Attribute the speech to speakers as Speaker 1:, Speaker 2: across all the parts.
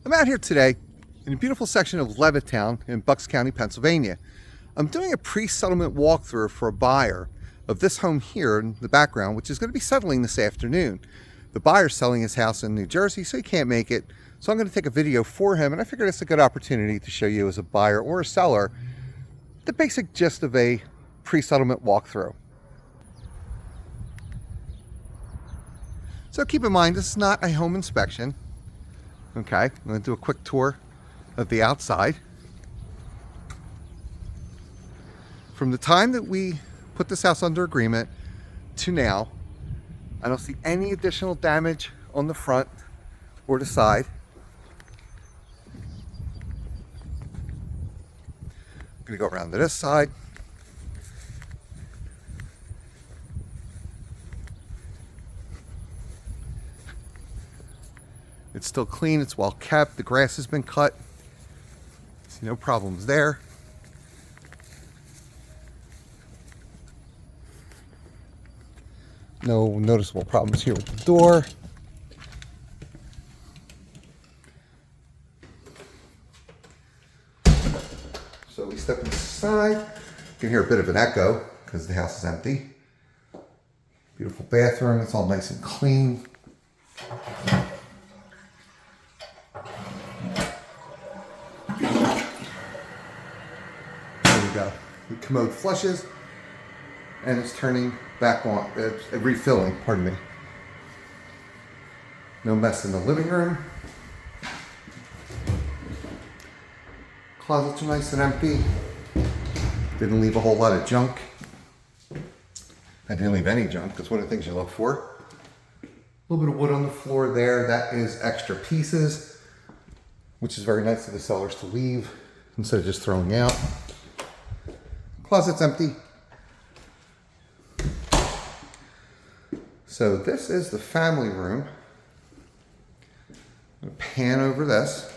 Speaker 1: I'm out here today in a beautiful section of Levittown in Bucks County, Pennsylvania. I'm doing a pre-settlement walkthrough for a buyer of this home here in the background, which is going to be settling this afternoon. The buyer's selling his house in New Jersey, so he can't make it. So I'm going to take a video for him, and I figured it's a good opportunity to show you as a buyer or a seller the basic gist of a pre-settlement walkthrough. So keep in mind, this is not a home inspection. Okay, I'm going to do a quick tour of the outside. From the time that we put this house under agreement to now, I don't see any additional damage on the front or the side. I'm going to go around to this side. It's still clean, it's well kept, the grass has been cut. See no problems there. No noticeable problems here with the door. So we step inside. You can hear a bit of an echo because the house is empty. Beautiful bathroom, it's all nice and clean. There we go. The commode flushes and it's turning back on, it's refilling, pardon me. No mess in the living room. Closets are nice and empty. Didn't leave a whole lot of junk. I didn't leave any junk, that's one of the things you look for. A little bit of wood on the floor there, that is extra pieces, which is very nice of the sellers to leave instead of just throwing out. Closet's empty. So this is the family room. I'm going to pan over this.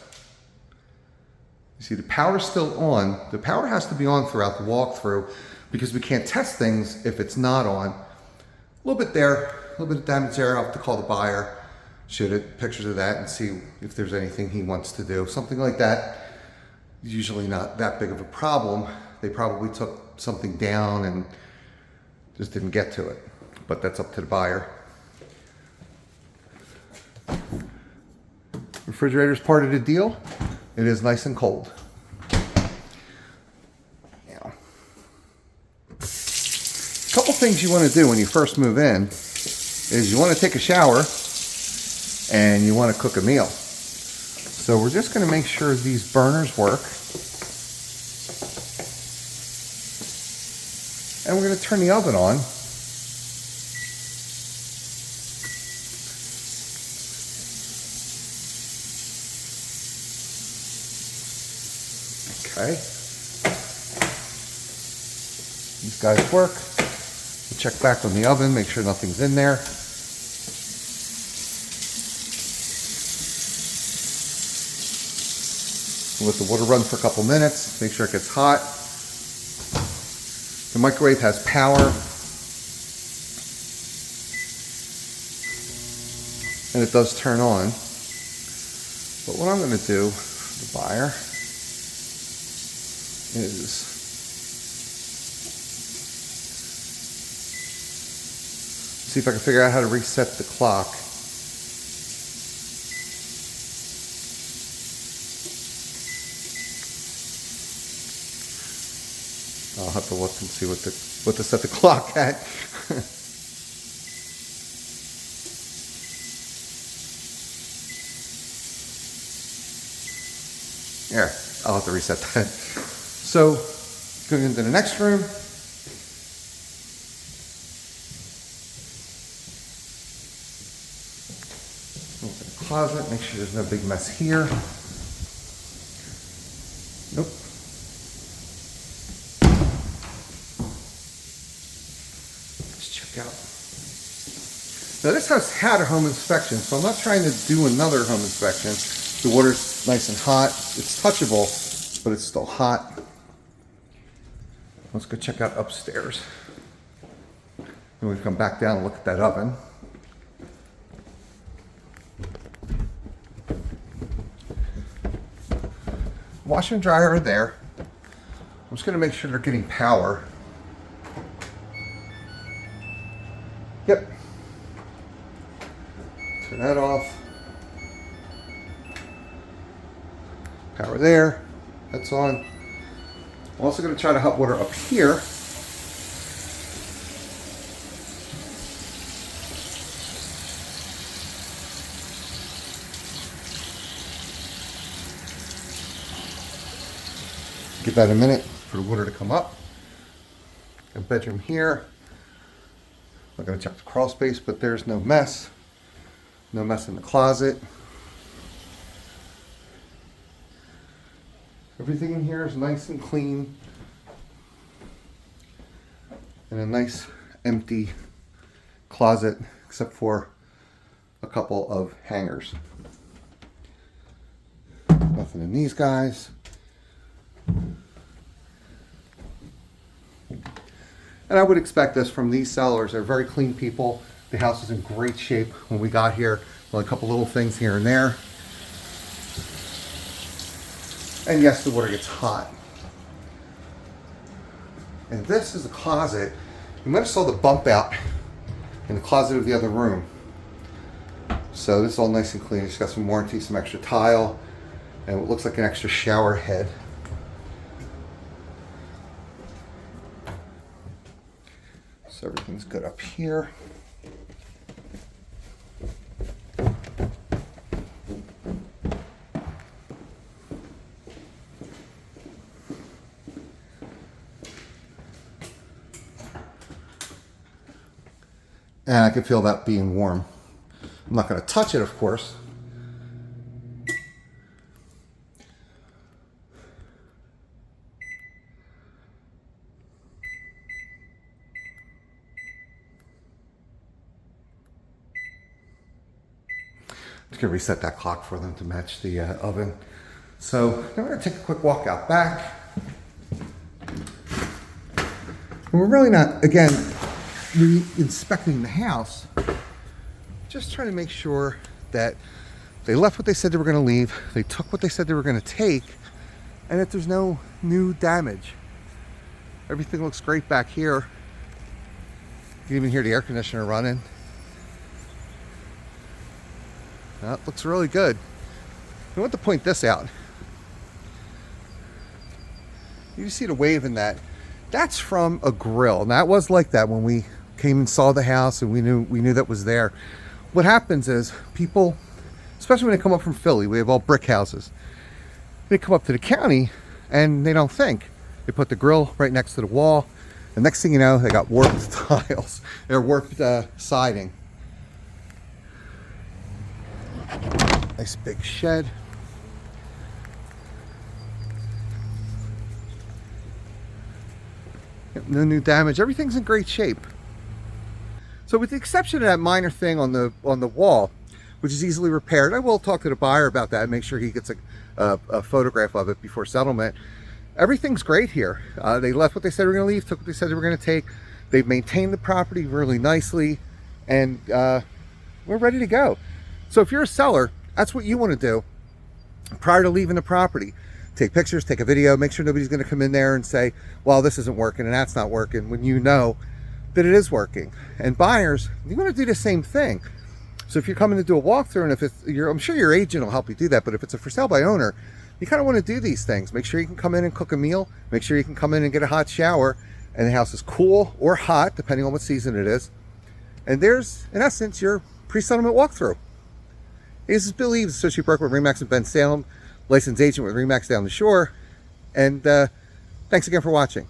Speaker 1: You see the power's still on. The power has to be on throughout the walkthrough because we can't test things if it's not on. A little bit there, a little bit of damage there. I'll have to call the buyer, shoot it, pictures of that and see if there's anything he wants to do. Something like that, usually not that big of a problem. They probably took something down and just didn't get to it. But that's up to the buyer. Refrigerator's part of the deal. It is nice and cold. Now, a couple things you want to do when you first move in is you want to take a shower and you want to cook a meal. So we're just going to make sure these burners work. And we're going to turn the oven on. Okay. These guys work. We'll check back on the oven, make sure nothing's in there. We'll let the water run for a couple minutes, make sure it gets hot. The microwave has power. And it does turn on. But what I'm going to do for the buyer is see if I can figure out how to reset the clock. I'll have to look and see what to set the clock at. There, I'll have to reset that. So, going into the next room. Open the closet, make sure there's no big mess here. Nope. Let's check out. Now this house had a home inspection, so I'm not trying to do another home inspection. The water's nice and hot. It's touchable, but it's still hot. Let's go check out upstairs. Then we come back down and look at that oven. Washer and dryer are there. I'm just going to make sure they're getting power. Yep. Turn that off. Power there. That's on. I'm also going to try to hot water up here. Give that a minute for the water to come up. A bedroom here. I'm not going to check the crawl space, but there's no mess. No mess in the closet. Everything in here is nice and clean. And a nice empty closet, except for a couple of hangers. Nothing in these guys. And I would expect this from these sellers. They're very clean people. The house is in great shape when we got here. Only a couple little things here and there. And yes, the water gets hot. And this is a closet. You might have saw the bump out in the closet of the other room. So this is all nice and clean. It's got some warranty, some extra tile, and what looks like an extra shower head. So everything's good up here. And I can feel that being warm. I'm not going to touch it, of course. Just going to reset that clock for them to match the oven. So now we're going to take a quick walk out back. And we're really not, again, re-inspecting the house. Just trying to make sure that they left what they said they were going to leave. They took what they said they were going to take. And that there's no new damage. Everything looks great back here. You can even hear the air conditioner running. That looks really good. I want to point this out. You see the wave in that. That's from a grill. And that was like that when we came and saw the house and we knew that was there. What happens is people, especially when they come up from Philly, we have all brick houses. They come up to the county and they don't think. They put the grill right next to the wall. The next thing you know, they got warped tiles. They're warped siding. Nice big shed. Yep, no new damage. Everything's in great shape. So with the exception of that minor thing on the wall, which is easily repaired, I will talk to the buyer about that and make sure he gets a photograph of it before settlement. Everything's great here. They left what they said they were going to leave, took what they said they were going to take. They've maintained the property really nicely, and we're ready to go. So if you're a seller, that's what you want to do prior to leaving the property. Take pictures, take a video, make sure nobody's going to come in there and say, well, this isn't working and that's not working, when you know that it is working. And buyers, you want to do the same thing. So if you're coming to do a walkthrough, and if it's I'm sure your agent will help you do that, but if it's a for sale by owner, you kind of want to do these things. Make sure you can come in and cook a meal, make sure you can come in and get a hot shower, and the house is cool or hot, depending on what season it is. And there's, in essence, your pre-settlement walkthrough. This is Bill Eaves, Associate Broker with ReMax and Ben Salem, licensed agent with ReMax down the shore. And thanks again for watching.